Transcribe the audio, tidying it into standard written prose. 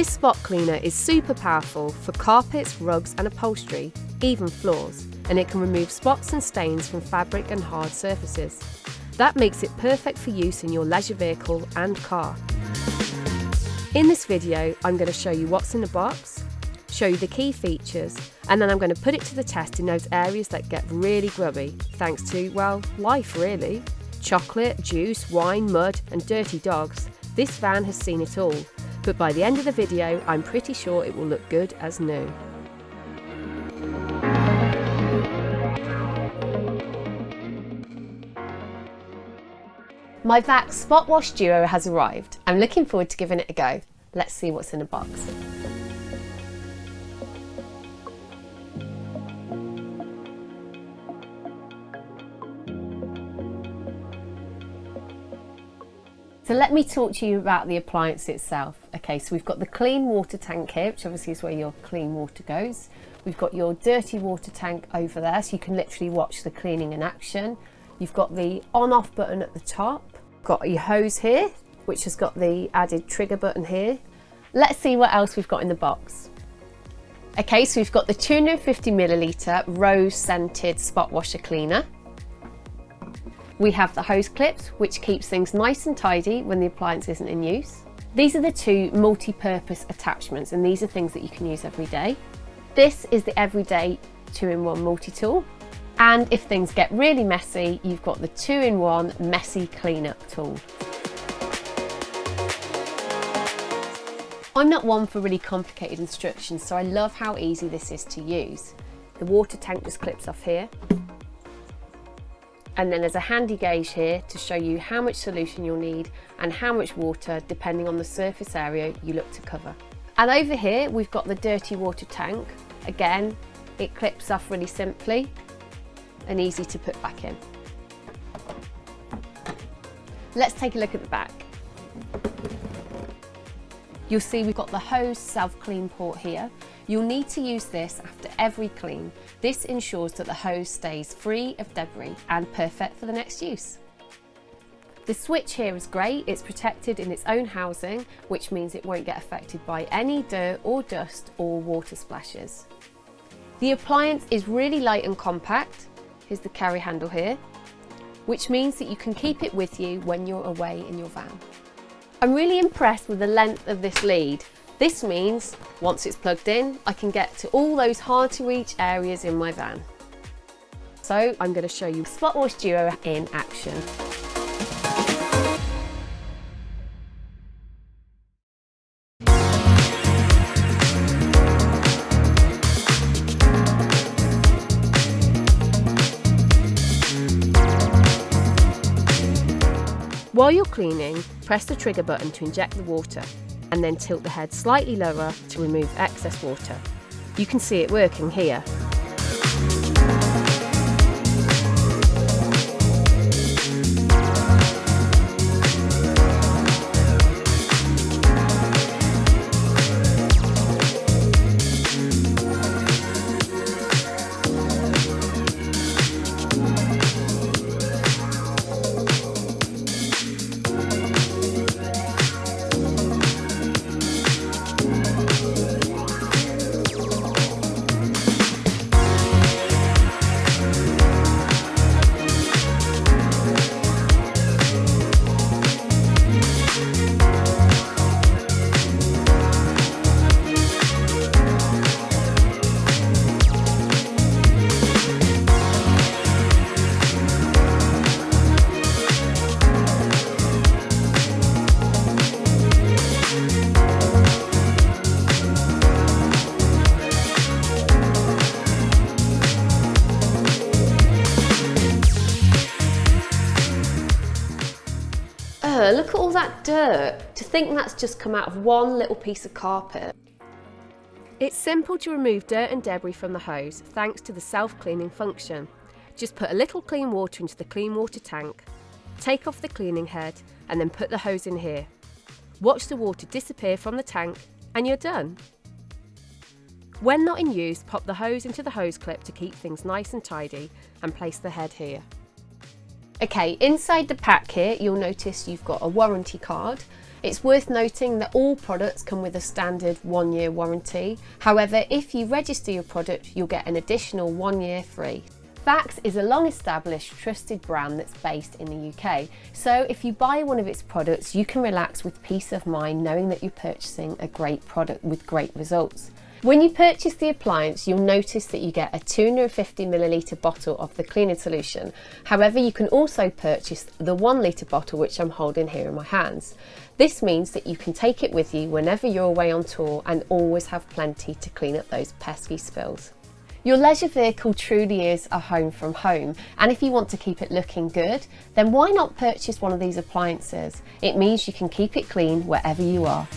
This spot cleaner is super powerful for carpets, rugs and upholstery, even floors, and it can remove spots and stains from fabric and hard surfaces. That makes it perfect for use in your leisure vehicle and car. In this video, I'm going to show you what's in the box, show you the key features, and then I'm going to put it to the test in those areas that get really grubby, thanks to, well, life really. Chocolate, juice, wine, mud and dirty dogs. This van has seen it all, but by the end of the video, I'm pretty sure it will look good as new. My VAX SpotWash Duo has arrived. I'm looking forward to giving it a go. Let's see what's in the box. So let me talk to you about the appliance itself. Okay, so we've got the clean water tank here, which obviously is where your clean water goes. We've got your dirty water tank over there, so you can literally watch the cleaning in action. You've got the on-off button at the top. Got your hose here, which has got the added trigger button here. Let's see what else we've got in the box. Okay, so we've got the 250ml rose scented spot washer cleaner. We have the hose clips, which keeps things nice and tidy when the appliance isn't in use. These are the two multi-purpose attachments, and these are things that you can use every day. This is the everyday 2-in-1 multi-tool. And if things get really messy, you've got the 2-in-1 messy cleanup tool. I'm not one for really complicated instructions, so I love how easy this is to use. The water tank just clips off here. And then there's a handy gauge here to show you how much solution you'll need and how much water, depending on the surface area you look to cover. And over here, we've got the dirty water tank. Again, it clips off really simply and easy to put back in. Let's take a look at the back. You'll see we've got the hose self-clean port here. You'll need to use this after every clean. This ensures that the hose stays free of debris and perfect for the next use. The switch here is great. It's protected in its own housing, which means it won't get affected by any dirt or dust or water splashes. The appliance is really light and compact. Here's the carry handle here, which means that you can keep it with you when you're away in your van. I'm really impressed with the length of this lead. This means once it's plugged in, I can get to all those hard to reach areas in my van. So I'm going to show you SpotWash Duo in action. While you're cleaning, press the trigger button to inject the water and then tilt the head slightly lower to remove excess water. You can see it working here. Look at all that dirt. To think that's just come out of one little piece of carpet. It's simple to remove dirt and debris from the hose thanks to the self-cleaning function. Just put a little clean water into the clean water tank, take off the cleaning head and then put the hose in here. Watch the water disappear from the tank and you're done. When not in use, pop the hose into the hose clip to keep things nice and tidy and place the head here. Okay, inside the pack here, you'll notice you've got a warranty card. It's worth noting that all products come with a standard 1-year warranty. However, if you register your product, you'll get an additional 1 year free. VAX is a long-established, trusted brand that's based in the UK. So if you buy one of its products, you can relax with peace of mind knowing that you're purchasing a great product with great results. When you purchase the appliance, you'll notice that you get a 250ml bottle of the cleaning solution. However, you can also purchase the 1 litre bottle, which I'm holding here in my hands. This means that you can take it with you whenever you're away on tour and always have plenty to clean up those pesky spills. Your leisure vehicle truly is a home from home, and if you want to keep it looking good, then why not purchase one of these appliances? It means you can keep it clean wherever you are.